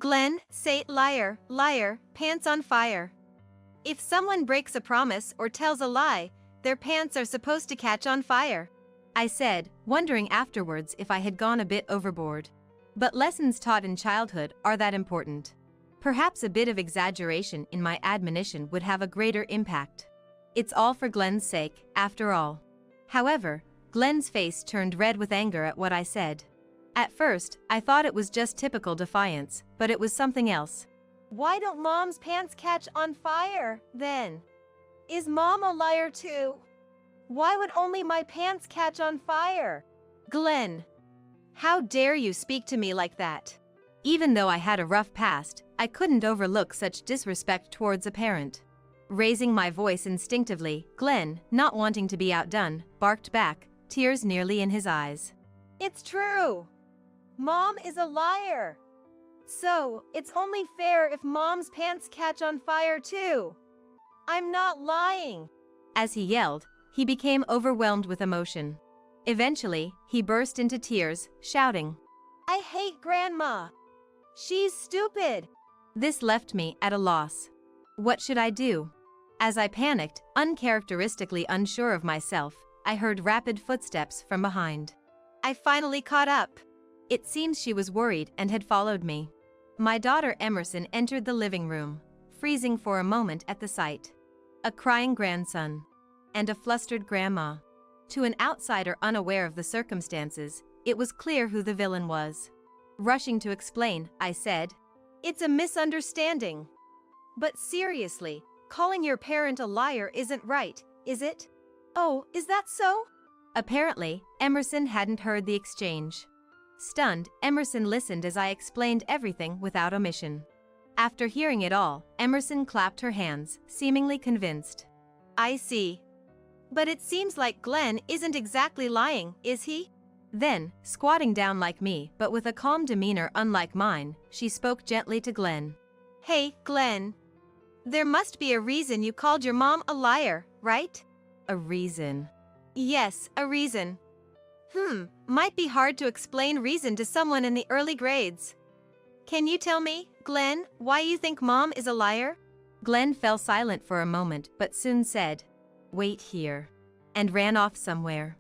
Glenn, say liar, liar, pants on fire. If someone breaks a promise or tells a lie, their pants are supposed to catch on fire. I said, wondering afterwards if I had gone a bit overboard. But lessons taught in childhood are that important. Perhaps a bit of exaggeration in my admonition would have a greater impact. It's all for Glenn's sake, after all. However, Glenn's face turned red with anger at what I said. At first, I thought it was just typical defiance, but it was something else. Why don't Mom's pants catch on fire, then? Is Mom a liar too? Why would only my pants catch on fire? Glenn, how dare you speak to me like that? Even though I had a rough past, I couldn't overlook such disrespect towards a parent. Raising my voice instinctively, Glenn, not wanting to be outdone, barked back, tears nearly in his eyes. It's true. Mom is a liar. So, it's only fair if Mom's pants catch on fire too. I'm not lying. As he yelled, he became overwhelmed with emotion. Eventually, he burst into tears, shouting, I hate Grandma. She's stupid. This left me at a loss. What should I do? As I panicked, uncharacteristically unsure of myself, I heard rapid footsteps from behind. I finally caught up. It seems she was worried and had followed me. My daughter Emerson entered the living room, freezing for a moment at the sight. A crying grandson. And a flustered grandma. To an outsider unaware of the circumstances, it was clear who the villain was. Rushing to explain, I said, It's a misunderstanding. But seriously, calling your parent a liar isn't right, is it? Oh, is that so? Apparently, Emerson hadn't heard the exchange. Stunned, Emerson listened as I explained everything without omission. After hearing it all, Emerson clapped her hands, seemingly convinced. I see. But it seems like Glenn isn't exactly lying, is he? Then, squatting down like me but with a calm demeanor unlike mine, she spoke gently to Glenn. Hey, Glenn. There must be a reason you called your mom a liar, right? A reason. Yes, a reason. Might be hard to explain reason to someone in the early grades. Can you tell me, Glenn, why you think Mom is a liar? Glenn fell silent for a moment but soon said, Wait here, and ran off somewhere.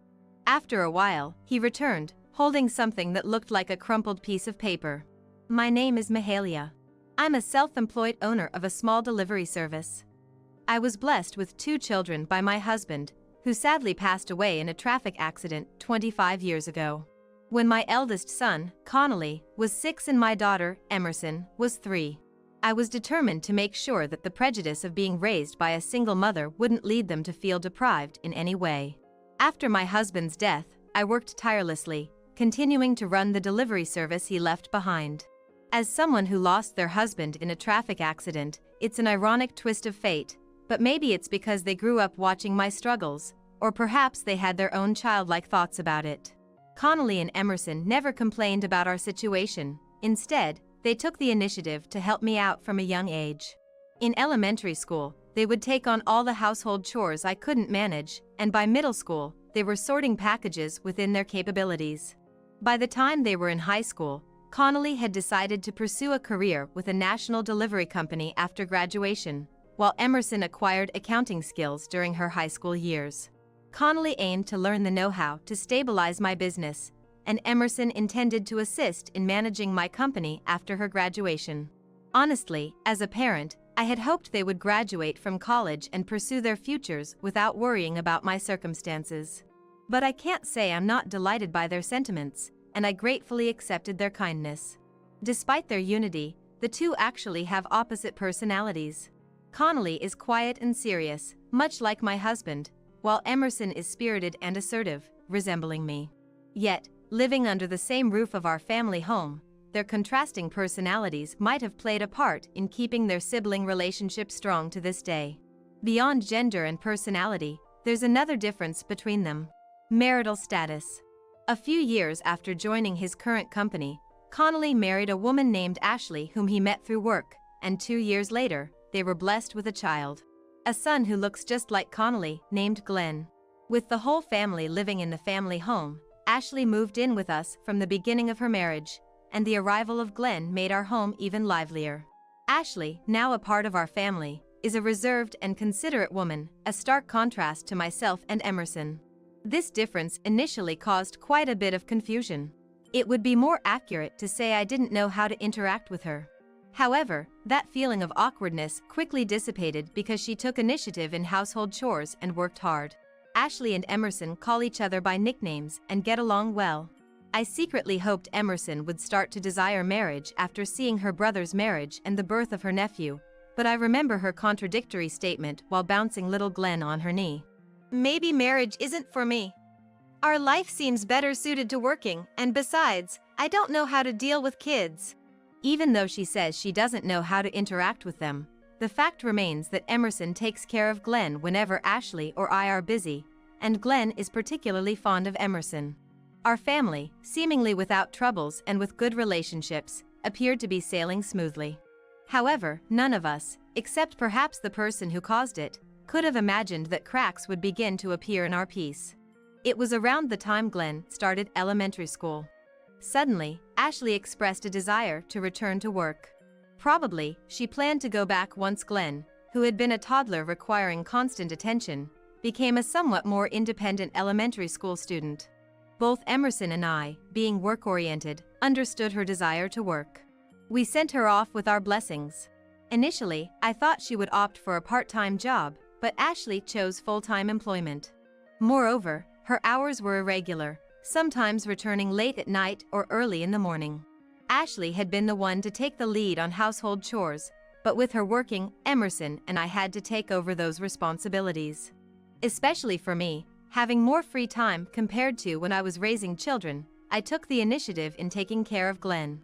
After a while, he returned, holding something that looked like a crumpled piece of paper. My name is Mahalia. I'm a self-employed owner of a small delivery service. I was blessed with 2 children by my husband, who sadly passed away in a traffic accident 25 years ago. When my eldest son, Connolly, was 6 and my daughter, Emerson, was 3. I was determined to make sure that the prejudice of being raised by a single mother wouldn't lead them to feel deprived in any way. After my husband's death, I worked tirelessly, continuing to run the delivery service he left behind. As someone who lost their husband in a traffic accident, it's an ironic twist of fate, but maybe it's because they grew up watching my struggles, or perhaps they had their own childlike thoughts about it. Connolly and Emerson never complained about our situation. Instead, they took the initiative to help me out from a young age. In elementary school, they would take on all the household chores I couldn't manage, and by middle school, they were sorting packages within their capabilities. By the time they were in high school, Connolly had decided to pursue a career with a national delivery company after graduation, while Emerson acquired accounting skills during her high school years. Connolly aimed to learn the know-how to stabilize my business, and Emerson intended to assist in managing my company after her graduation. Honestly, as a parent, I had hoped they would graduate from college and pursue their futures without worrying about my circumstances. But I can't say I'm not delighted by their sentiments, and I gratefully accepted their kindness. Despite their unity, the two actually have opposite personalities. Connolly is quiet and serious, much like my husband, while Emerson is spirited and assertive, resembling me. Yet, living under the same roof of our family home, their contrasting personalities might have played a part in keeping their sibling relationship strong to this day. Beyond gender and personality, there's another difference between them: marital status. A few years after joining his current company, Connolly married a woman named Ashley whom he met through work, and 2 years later, they were blessed with a child. A son who looks just like Connolly, named Glenn. With the whole family living in the family home, Ashley moved in with us from the beginning of her marriage, and the arrival of Glenn made our home even livelier. Ashley, now a part of our family, is a reserved and considerate woman, a stark contrast to myself and Emerson. This difference initially caused quite a bit of confusion. It would be more accurate to say I didn't know how to interact with her. However, that feeling of awkwardness quickly dissipated because she took initiative in household chores and worked hard. Ashley and Emerson call each other by nicknames and get along well. I secretly hoped Emerson would start to desire marriage after seeing her brother's marriage and the birth of her nephew, but I remember her contradictory statement while bouncing little Glenn on her knee. Maybe marriage isn't for me. Our life seems better suited to working, and besides, I don't know how to deal with kids. Even though she says she doesn't know how to interact with them, the fact remains that Emerson takes care of Glenn whenever Ashley or I are busy, and Glenn is particularly fond of Emerson. Our family, seemingly without troubles and with good relationships, appeared to be sailing smoothly. However, none of us, except perhaps the person who caused it, could have imagined that cracks would begin to appear in our peace. It was around the time Glenn started elementary school. Suddenly, Ashley expressed a desire to return to work. Probably, she planned to go back once Glenn, who had been a toddler requiring constant attention, became a somewhat more independent elementary school student. Both Emerson and I, being work-oriented, understood her desire to work. We sent her off with our blessings. Initially, I thought she would opt for a part-time job, but Ashley chose full-time employment. Moreover, her hours were irregular, sometimes returning late at night or early in the morning. Ashley had been the one to take the lead on household chores, but with her working, Emerson and I had to take over those responsibilities. Especially for me, having more free time compared to when I was raising children, I took the initiative in taking care of Glenn.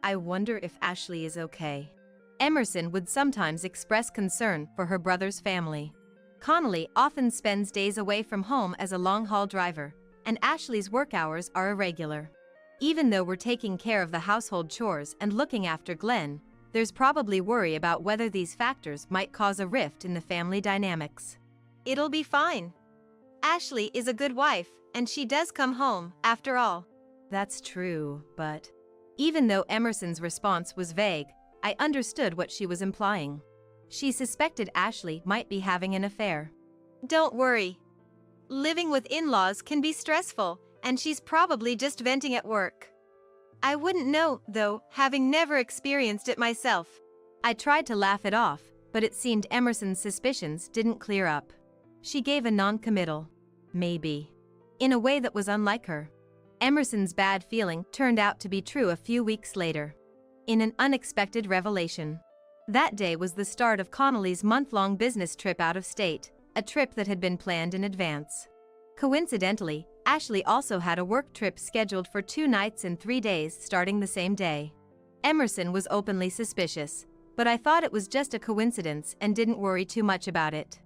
I wonder if Ashley is okay. Emerson would sometimes express concern for her brother's family. Connolly often spends days away from home as a long-haul driver, and Ashley's work hours are irregular. Even though we're taking care of the household chores and looking after Glenn, there's probably worry about whether these factors might cause a rift in the family dynamics. It'll be fine. Ashley is a good wife, and she does come home, after all. That's true, but... Even though Emerson's response was vague, I understood what she was implying. She suspected Ashley might be having an affair. Don't worry. Living with in-laws can be stressful, and she's probably just venting at work. I wouldn't know, though, having never experienced it myself. I tried to laugh it off, but it seemed Emerson's suspicions didn't clear up. She gave a non-committal, maybe, in a way that was unlike her. Emerson's bad feeling turned out to be true a few weeks later, in an unexpected revelation. That day was the start of Connolly's month-long business trip out of state, a trip that had been planned in advance. Coincidentally, Ashley also had a work trip scheduled for 2 nights and 3 days starting the same day. Emerson was openly suspicious, but I thought it was just a coincidence and didn't worry too much about it.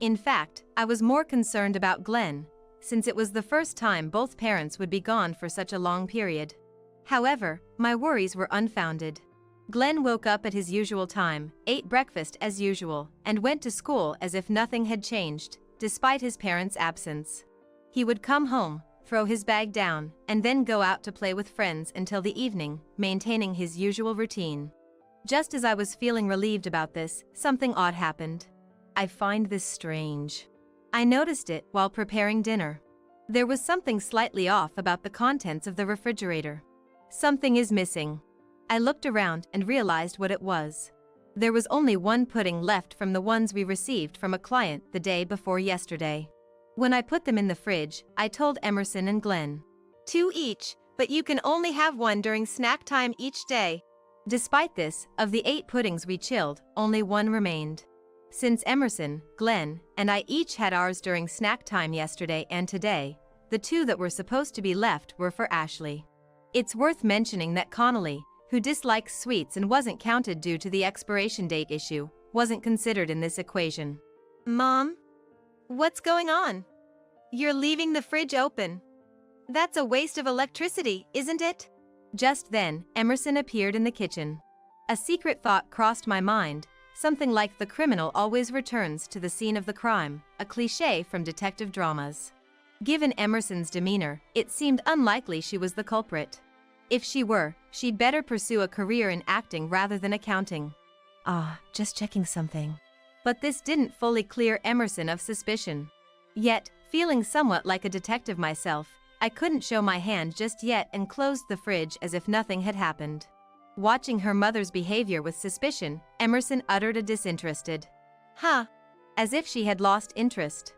In fact, I was more concerned about Glenn, since it was the first time both parents would be gone for such a long period. However, my worries were unfounded. Glenn woke up at his usual time, ate breakfast as usual, and went to school as if nothing had changed, despite his parents' absence. He would come home, throw his bag down, and then go out to play with friends until the evening, maintaining his usual routine. Just as I was feeling relieved about this, something odd happened. I find this strange. I noticed it while preparing dinner. There was something slightly off about the contents of the refrigerator. Something is missing. I looked around and realized what it was. There was only one pudding left from the ones we received from a client the day before yesterday. When I put them in the fridge, I told Emerson and Glenn. 2 each, but you can only have 1 during snack time each day. Despite this, of the 8 puddings we chilled, only 1 remained. Since Emerson, Glenn, and I each had ours during snack time yesterday and today, the 2 that were supposed to be left were for Ashley. It's worth mentioning that Connolly, who dislikes sweets and wasn't counted due to the expiration date issue, wasn't considered in this equation. Mom? What's going on? You're leaving the fridge open. That's a waste of electricity, isn't it? Just then, Emerson appeared in the kitchen. A secret thought crossed my mind, something like the criminal always returns to the scene of the crime, a cliché from detective dramas. Given Emerson's demeanor, it seemed unlikely she was the culprit. If she were, she'd better pursue a career in acting rather than accounting. Just checking something. But this didn't fully clear Emerson of suspicion. Yet, feeling somewhat like a detective myself, I couldn't show my hand just yet and closed the fridge as if nothing had happened. Watching her mother's behavior with suspicion, Emerson uttered a disinterested, "Huh," as if she had lost interest.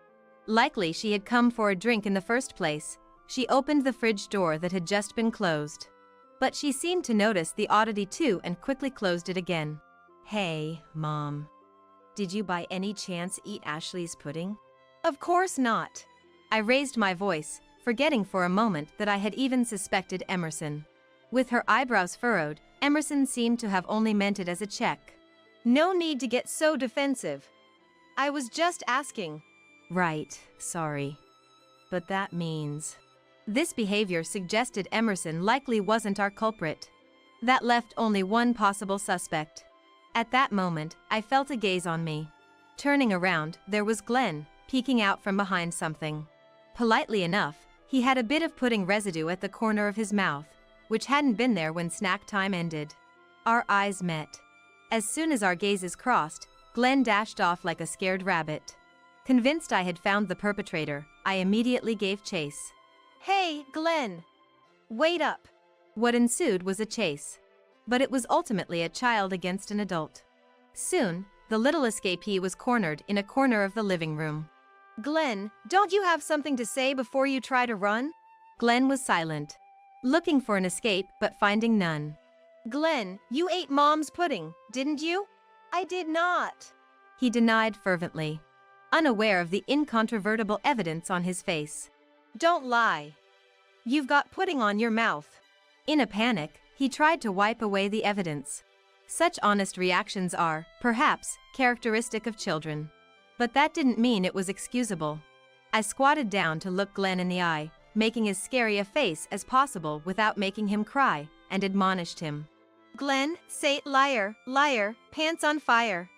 Likely she had come for a drink in the first place. She opened the fridge door that had just been closed. But she seemed to notice the oddity too and quickly closed it again. "Hey, Mom. Did you by any chance eat Ashley's pudding?" "Of course not." I raised my voice, forgetting for a moment that I had even suspected Emerson. With her eyebrows furrowed, Emerson seemed to have only meant it as a check. "No need to get so defensive. I was just asking." "Right, sorry. But that means..." This behavior suggested Emerson likely wasn't our culprit. That left only one possible suspect. At that moment, I felt a gaze on me. Turning around, there was Glenn, peeking out from behind something. Politely enough, he had a bit of pudding residue at the corner of his mouth, which hadn't been there when snack time ended. Our eyes met. As soon as our gazes crossed, Glenn dashed off like a scared rabbit. Convinced I had found the perpetrator, I immediately gave chase. "Hey, Glenn! Wait up!" What ensued was a chase. But it was ultimately a child against an adult. Soon, the little escapee was cornered in a corner of the living room. "Glenn, don't you have something to say before you try to run?" Glenn was silent, looking for an escape but finding none. "Glenn, you ate Mom's pudding, didn't you?" "I did not," he denied fervently, unaware of the incontrovertible evidence on his face. "Don't lie. You've got pudding on your mouth." In a panic, he tried to wipe away the evidence. Such honest reactions are, perhaps, characteristic of children. But that didn't mean it was excusable. I squatted down to look Glenn in the eye, making as scary a face as possible without making him cry, and admonished him. "Glenn, say liar, liar, pants on fire.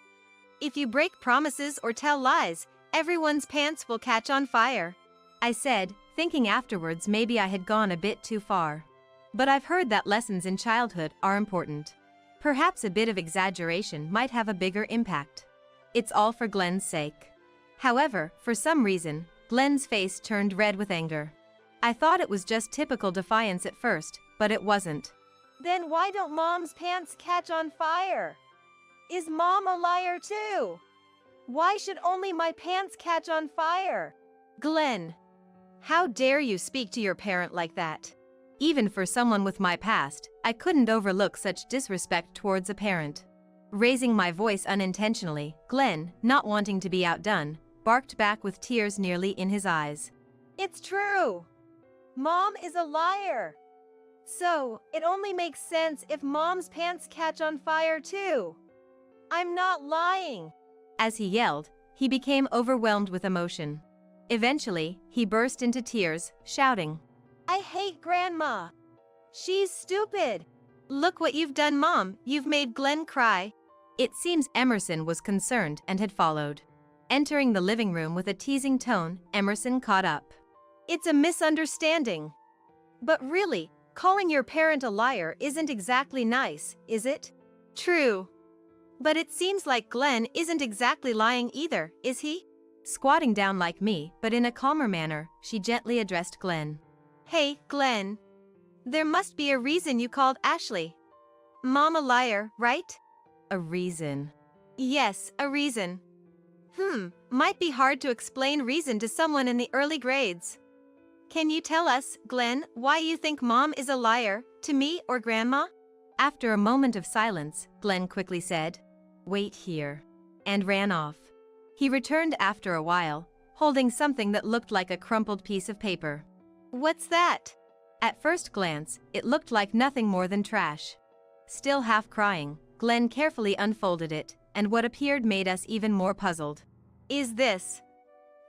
If you break promises or tell lies, everyone's pants will catch on fire," I said, thinking afterwards maybe I had gone a bit too far. But I've heard that lessons in childhood are important. Perhaps a bit of exaggeration might have a bigger impact. It's all for Glenn's sake. However, for some reason, Glenn's face turned red with anger. I thought it was just typical defiance at first, but it wasn't. "Then why don't Mom's pants catch on fire? Is Mom a liar too? Why should only my pants catch on fire?" "Glenn, how dare you speak to your parent like that?" Even for someone with my past, I couldn't overlook such disrespect towards a parent. Raising my voice unintentionally, Glenn, not wanting to be outdone, barked back with tears nearly in his eyes. "It's true. Mom is a liar. So, it only makes sense if Mom's pants catch on fire too. I'm not lying." As he yelled, he became overwhelmed with emotion. Eventually, he burst into tears, shouting, "I hate Grandma. She's stupid. Look what you've done, Mom. You've made Glenn cry." It seems Emerson was concerned and had followed. Entering the living room with a teasing tone, Emerson caught up. "It's a misunderstanding. But really, calling your parent a liar isn't exactly nice, is it?" "True. But it seems like Glenn isn't exactly lying either, is he?" Squatting down like me, but in a calmer manner, she gently addressed Glenn. "Hey, Glenn. There must be a reason you called Ashley Mom a liar, right?" "A reason?" "Yes, a reason." Might be hard to explain reason to someone in the early grades. Can you tell us, Glenn, why you think Mom is a liar, to me or Grandma?" After a moment of silence, Glenn quickly said, "Wait here," and ran off. He returned after a while, holding something that looked like a crumpled piece of paper. "What's that?" At first glance, it looked like nothing more than trash. Still half crying, Glenn carefully unfolded it, and what appeared made us even more puzzled. "Is this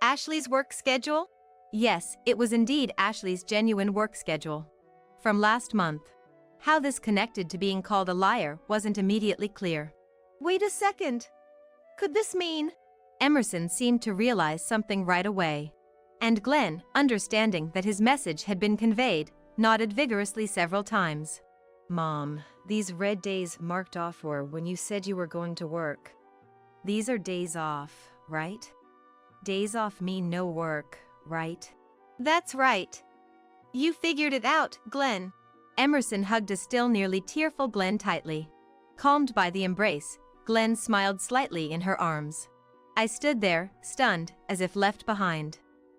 Ashley's work schedule?" Yes, it was indeed Ashley's genuine work schedule. From last month. How this connected to being called a liar wasn't immediately clear. "Wait a second. Could this mean..." Emerson seemed to realize something right away. And Glenn, understanding that his message had been conveyed, nodded vigorously several times. Mom, these red days marked off were when you said you were going to work. These are days off, right? Days off mean no work, right? That's right. You figured it out, Glenn. Emerson hugged a still nearly tearful Glenn tightly. Calmed by the embrace, Glenn smiled slightly in her arms. I stood there, stunned, as if left behind.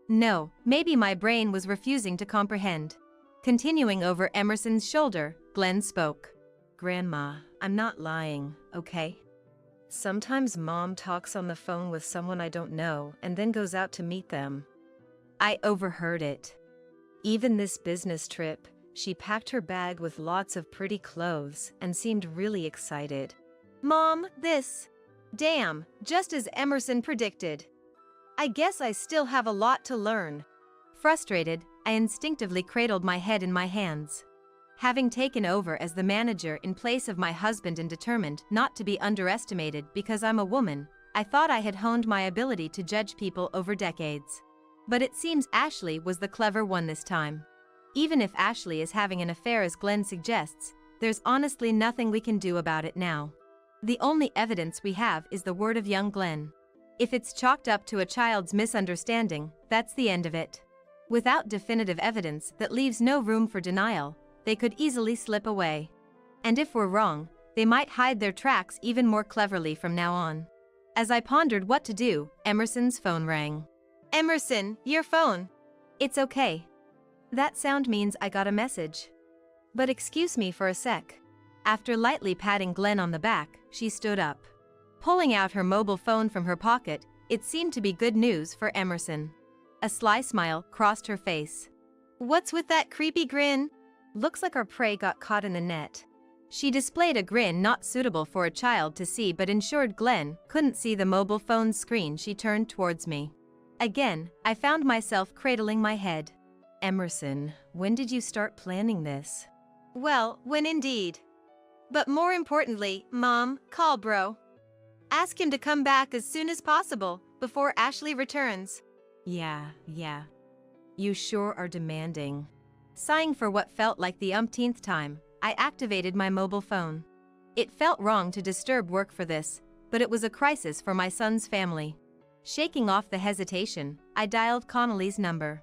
No, maybe my brain was refusing to comprehend. Continuing over Emerson's shoulder, Glenn spoke. Grandma, I'm not lying, okay? Sometimes Mom talks on the phone with someone I don't know and then goes out to meet them. I overheard it. Even this business trip, she packed her bag with lots of pretty clothes and seemed really excited. Mom, this. Damn, just as Emerson predicted. I guess I still have a lot to learn. Frustrated, I instinctively cradled my head in my hands. Having taken over as the manager in place of my husband and determined not to be underestimated because I'm a woman, I thought I had honed my ability to judge people over decades. But it seems Ashley was the clever one this time. Even if Ashley is having an affair as Glenn suggests, there's honestly nothing we can do about it now. The only evidence we have is the word of young Glenn. If it's chalked up to a child's misunderstanding, that's the end of it. Without definitive evidence that leaves no room for denial, they could easily slip away. And if we're wrong, they might hide their tracks even more cleverly from now on. As I pondered what to do, Emerson's phone rang. Emerson, your phone. It's okay. That sound means I got a message. But excuse me for a sec. After lightly patting Glenn on the back, she stood up. Pulling out her mobile phone from her pocket, it seemed to be good news for Emerson. A sly smile crossed her face. What's with that creepy grin? Looks like our prey got caught in the net. She displayed a grin not suitable for a child to see but ensured Glenn couldn't see the mobile phone's screen. She turned towards me. Again, I found myself cradling my head. Emerson, when did you start planning this? Well, when indeed. But more importantly, Mom, call bro. Ask him to come back as soon as possible, before Ashley returns. Yeah. You sure are demanding. Sighing for what felt like the umpteenth time, I activated my mobile phone. It felt wrong to disturb work for this, but it was a crisis for my son's family. Shaking off the hesitation, I dialed Connolly's number.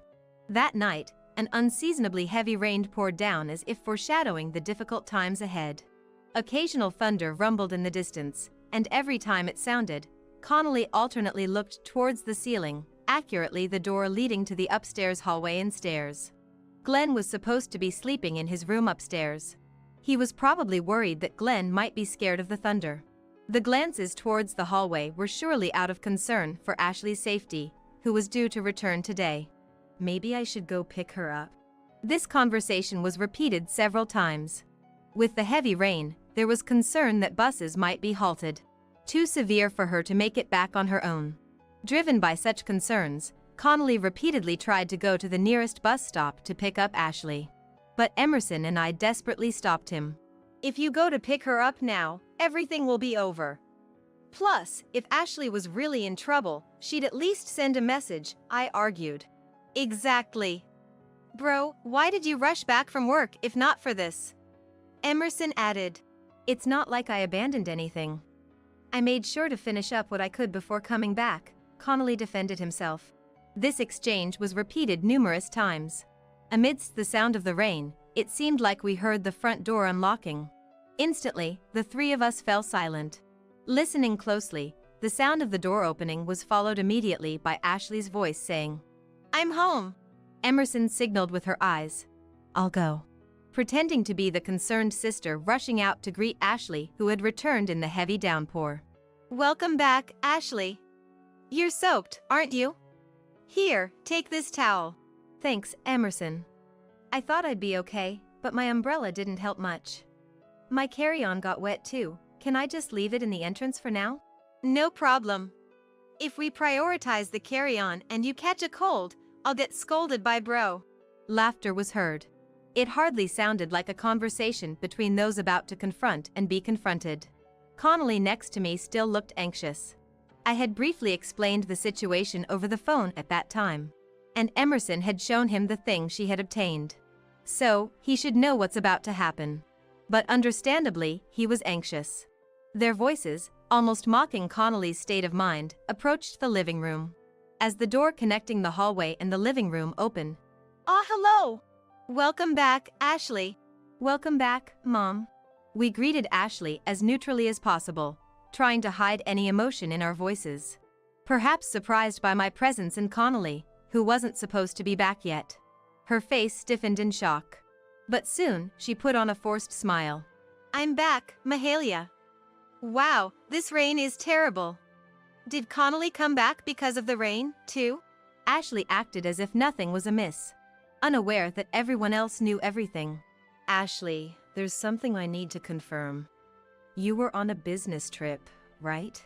That night, an unseasonably heavy rain poured down as if foreshadowing the difficult times ahead. Occasional thunder rumbled in the distance, and every time it sounded, Connolly alternately looked towards the ceiling, accurately the door leading to the upstairs hallway and stairs. Glenn was supposed to be sleeping in his room upstairs. He was probably worried that Glenn might be scared of the thunder. The glances towards the hallway were surely out of concern for Ashley's safety, who was due to return today. Maybe I should go pick her up. This conversation was repeated several times. With the heavy rain, there was concern that buses might be halted. Too severe for her to make it back on her own. Driven by such concerns, Connolly repeatedly tried to go to the nearest bus stop to pick up Ashley. But Emerson and I desperately stopped him. If you go to pick her up now, everything will be over. Plus, if Ashley was really in trouble, she'd at least send a message, I argued. Exactly. Bro, why did you rush back from work if not for this? Emerson added. It's not like I abandoned anything. I made sure to finish up what I could before coming back, Connolly defended himself. This exchange was repeated numerous times. Amidst the sound of the rain, it seemed like we heard the front door unlocking. Instantly, the three of us fell silent. Listening closely, the sound of the door opening was followed immediately by Ashley's voice saying, I'm home. Emerson signaled with her eyes. I'll go. Pretending to be the concerned sister rushing out to greet Ashley, who had returned in the heavy downpour. Welcome back, Ashley. You're soaked, aren't you? Here, take this towel. Thanks, Emerson. I thought I'd be okay, but my umbrella didn't help much. My carry-on got wet too. Can I just leave it in the entrance for now? No problem. If we prioritize the carry-on and you catch a cold, I'll get scolded by bro. Laughter was heard. It hardly sounded like a conversation between those about to confront and be confronted. Connolly next to me still looked anxious. I had briefly explained the situation over the phone at that time, and Emerson had shown him the thing she had obtained. So, he should know what's about to happen. But understandably, he was anxious. Their voices, almost mocking Connolly's state of mind, approached the living room. As the door connecting the hallway and the living room opened. Hello! Welcome back, Ashley. Welcome back, Mom. We greeted Ashley as neutrally as possible, trying to hide any emotion in our voices. Perhaps surprised by my presence and Connolly, who wasn't supposed to be back yet. Her face stiffened in shock. But soon, she put on a forced smile. I'm back, Mahalia. Wow, this rain is terrible. Did Connolly come back because of the rain, too? Ashley acted as if nothing was amiss, unaware that everyone else knew everything. Ashley, there's something I need to confirm. You were on a business trip, right?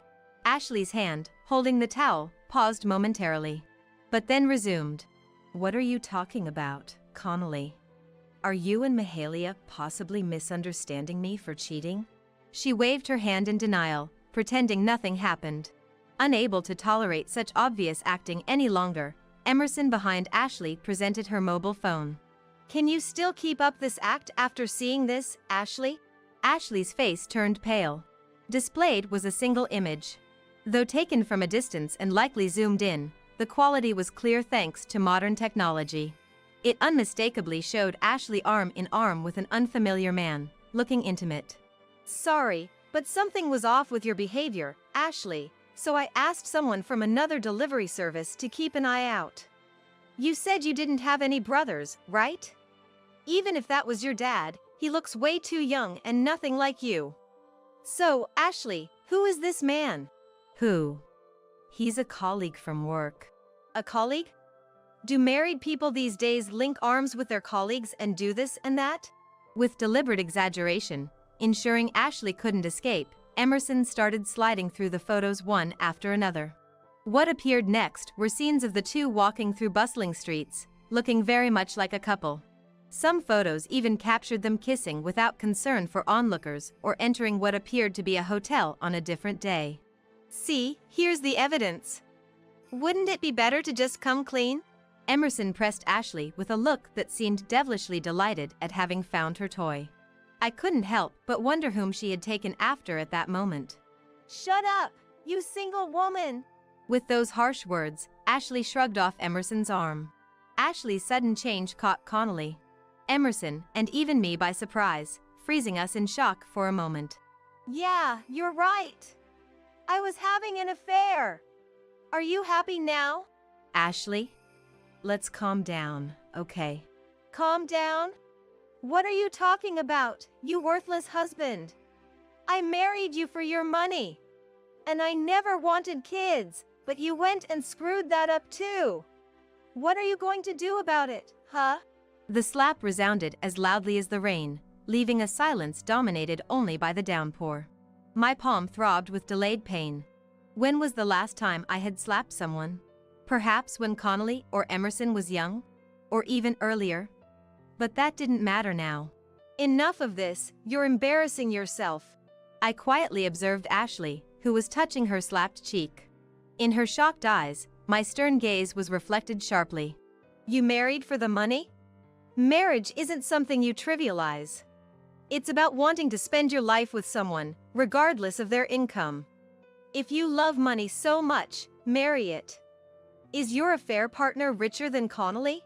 Ashley's hand, holding the towel, paused momentarily, but then resumed. What are you talking about, Connolly? Are you and Mahalia possibly misunderstanding me for cheating? She waved her hand in denial, pretending nothing happened. Unable to tolerate such obvious acting any longer, Emerson behind Ashley presented her mobile phone. Can you still keep up this act after seeing this, Ashley? Ashley's face turned pale. Displayed was a single image. Though taken from a distance and likely zoomed in, the quality was clear thanks to modern technology. It unmistakably showed Ashley arm in arm with an unfamiliar man, looking intimate. Sorry, but something was off with your behavior, Ashley, so I asked someone from another delivery service to keep an eye out. You said you didn't have any brothers, right? Even if that was your dad, he looks way too young and nothing like you. So, Ashley, who is this man? Who? He's a colleague from work. A colleague? Do married people these days link arms with their colleagues and do this and that? With deliberate exaggeration, ensuring Ashley couldn't escape, Emerson started sliding through the photos one after another. What appeared next were scenes of the two walking through bustling streets, looking very much like a couple. Some photos even captured them kissing without concern for onlookers or entering what appeared to be a hotel on a different day. See, here's the evidence. Wouldn't it be better to just come clean? Emerson pressed Ashley with a look that seemed devilishly delighted at having found her toy. I couldn't help but wonder whom she had taken after at that moment. Shut up, you single woman! With those harsh words, Ashley shrugged off Emerson's arm. Ashley's sudden change caught Connolly, Emerson, and even me by surprise, freezing us in shock for a moment. Yeah, you're right. I was having an affair. Are you happy now? Ashley, let's calm down, okay? Calm down? What are you talking about, you worthless husband? I married you for your money. And I never wanted kids, but you went and screwed that up too. What are you going to do about it, huh? The slap resounded as loudly as the rain, leaving a silence dominated only by the downpour. My palm throbbed with delayed pain. When was the last time I had slapped someone? Perhaps when Connolly or Emerson was young? Or even earlier? But that didn't matter now. Enough of this, you're embarrassing yourself. I quietly observed Ashley, who was touching her slapped cheek. In her shocked eyes, my stern gaze was reflected sharply. You married for the money? Marriage isn't something you trivialize. It's about wanting to spend your life with someone, regardless of their income. If you love money so much, marry it. Is your affair partner richer than Connolly?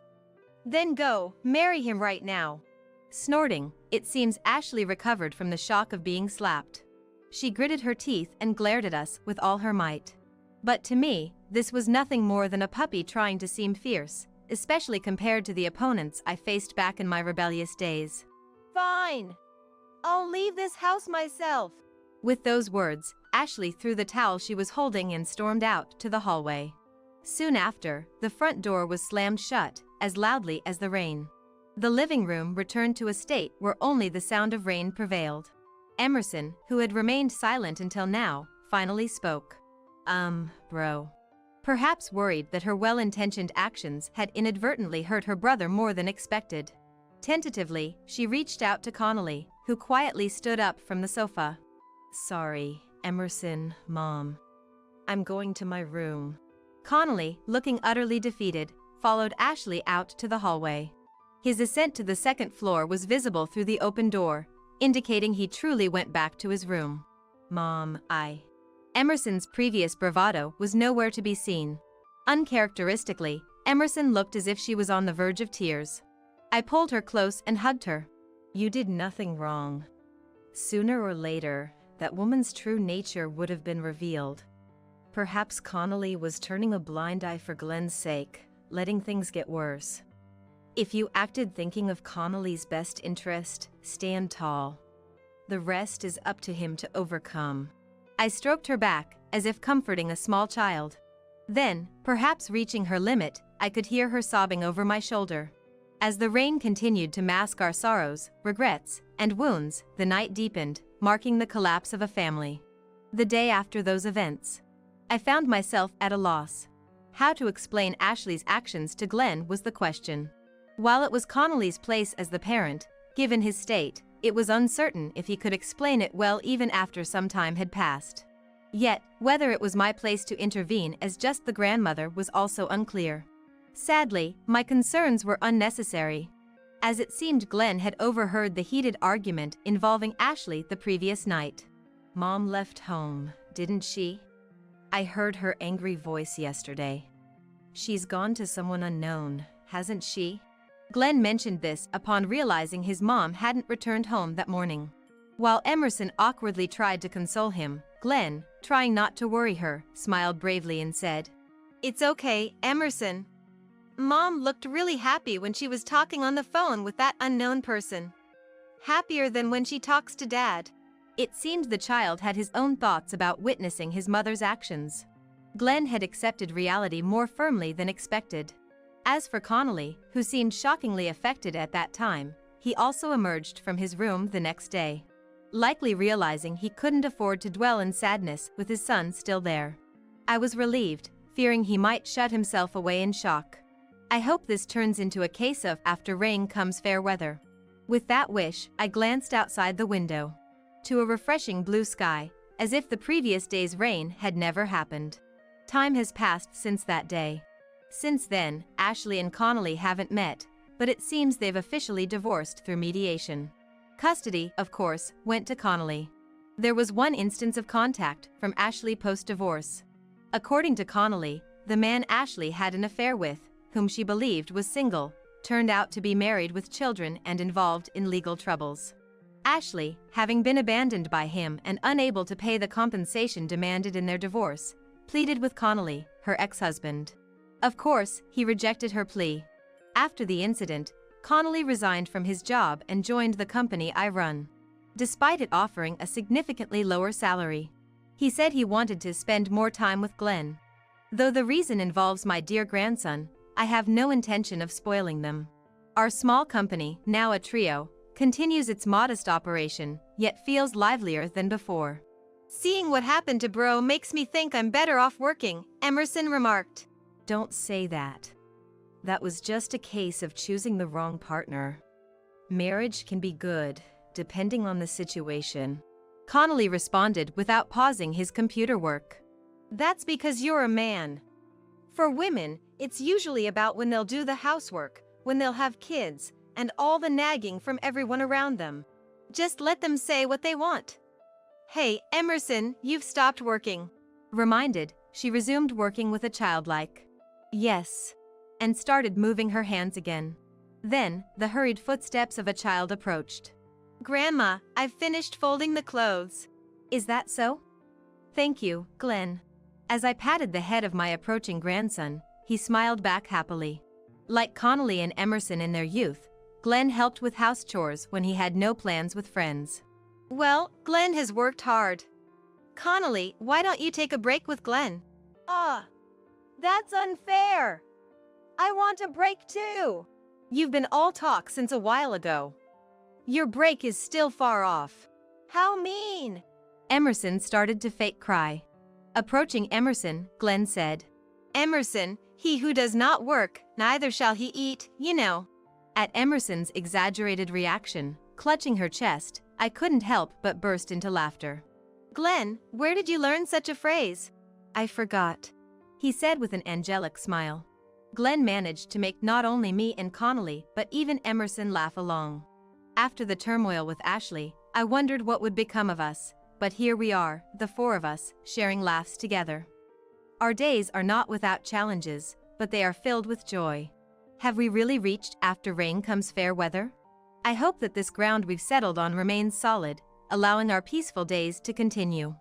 Then go, marry him right now. Snorting, it seems Ashley recovered from the shock of being slapped. She gritted her teeth and glared at us with all her might. But to me, this was nothing more than a puppy trying to seem fierce, especially compared to the opponents I faced back in my rebellious days. Fine. I'll leave this house myself. With those words, Ashley threw the towel she was holding and stormed out to the hallway. Soon after, the front door was slammed shut, as loudly as the rain. The living room returned to a state where only the sound of rain prevailed. Emerson, who had remained silent until now, finally spoke. Bro. Perhaps worried that her well-intentioned actions had inadvertently hurt her brother more than expected. Tentatively, she reached out to Connolly, who quietly stood up from the sofa. Sorry, Emerson, Mom. I'm going to my room. Connolly, looking utterly defeated, followed Ashley out to the hallway. His ascent to the second floor was visible through the open door, indicating he truly went back to his room. Mom, Emerson's previous bravado was nowhere to be seen. Uncharacteristically, Emerson looked as if she was on the verge of tears. I pulled her close and hugged her. You did nothing wrong. Sooner or later, that woman's true nature would have been revealed. Perhaps Connolly was turning a blind eye for Glenn's sake, letting things get worse. If you acted thinking of Connolly's best interest, stand tall. The rest is up to him to overcome. I stroked her back, as if comforting a small child. Then, perhaps reaching her limit, I could hear her sobbing over my shoulder. As the rain continued to mask our sorrows, regrets, and wounds, the night deepened, marking the collapse of a family. The day after those events, I found myself at a loss. How to explain Ashley's actions to Glenn was the question. While it was Connolly's place as the parent, given his state, it was uncertain if he could explain it well even after some time had passed. Yet, whether it was my place to intervene as just the grandmother was also unclear. Sadly, my concerns were unnecessary, as it seemed Glenn had overheard the heated argument involving Ashley the previous night. Mom left home, didn't she? I heard her angry voice yesterday. She's gone to someone unknown, hasn't she? Glenn mentioned this upon realizing his mom hadn't returned home that morning. While Emerson awkwardly tried to console him, Glenn, trying not to worry her, smiled bravely and said, It's okay, Emerson. Mom looked really happy when she was talking on the phone with that unknown person. Happier than when she talks to Dad. It seemed the child had his own thoughts about witnessing his mother's actions. Glenn had accepted reality more firmly than expected. As for Connolly, who seemed shockingly affected at that time, he also emerged from his room the next day, likely realizing he couldn't afford to dwell in sadness with his son still there. I was relieved, fearing he might shut himself away in shock. I hope this turns into a case of after rain comes fair weather. With that wish, I glanced outside the window to a refreshing blue sky, as if the previous day's rain had never happened. Time has passed since that day. Since then, Ashley and Connolly haven't met, but it seems they've officially divorced through mediation. Custody, of course, went to Connolly. There was one instance of contact from Ashley post-divorce. According to Connolly, the man Ashley had an affair with, whom she believed was single, turned out to be married with children and involved in legal troubles. Ashley, having been abandoned by him and unable to pay the compensation demanded in their divorce, pleaded with Connolly, her ex-husband. Of course, he rejected her plea. After the incident, Connolly resigned from his job and joined the company I run, despite it offering a significantly lower salary. He said he wanted to spend more time with Glenn. Though the reason involves my dear grandson, I have no intention of spoiling them. Our small company, now a trio, continues its modest operation, yet feels livelier than before. Seeing what happened to Bro makes me think I'm better off working, Emerson remarked. Don't say that. That was just a case of choosing the wrong partner. Marriage can be good, depending on the situation. Connolly responded without pausing his computer work. That's because you're a man. For women, it's usually about when they'll do the housework, when they'll have kids, and all the nagging from everyone around them. Just let them say what they want. Hey, Emerson, you've stopped working. Reminded, she resumed working with a childlike yes, and started moving her hands again. Then, the hurried footsteps of a child approached. Grandma, I've finished folding the clothes. Is that so? Thank you, Glenn. As I patted the head of my approaching grandson, he smiled back happily. Like Connolly and Emerson in their youth, Glenn helped with house chores when he had no plans with friends. Well, Glenn has worked hard. Connolly, why don't you take a break with Glenn? That's unfair. I want a break too. You've been all talk since a while ago. Your break is still far off. How mean! Emerson started to fake cry. Approaching Emerson, Glenn said, Emerson, he who does not work, neither shall he eat, you know. At Emerson's exaggerated reaction, clutching her chest, I couldn't help but burst into laughter. Glenn, where did you learn such a phrase? I forgot, he said with an angelic smile. Glenn managed to make not only me and Connolly but even Emerson laugh along. After the turmoil with Ashley, I wondered what would become of us, but here we are, the four of us, sharing laughs together. Our days are not without challenges, but they are filled with joy. Have we really reached after rain comes fair weather? I hope that this ground we've settled on remains solid, allowing our peaceful days to continue.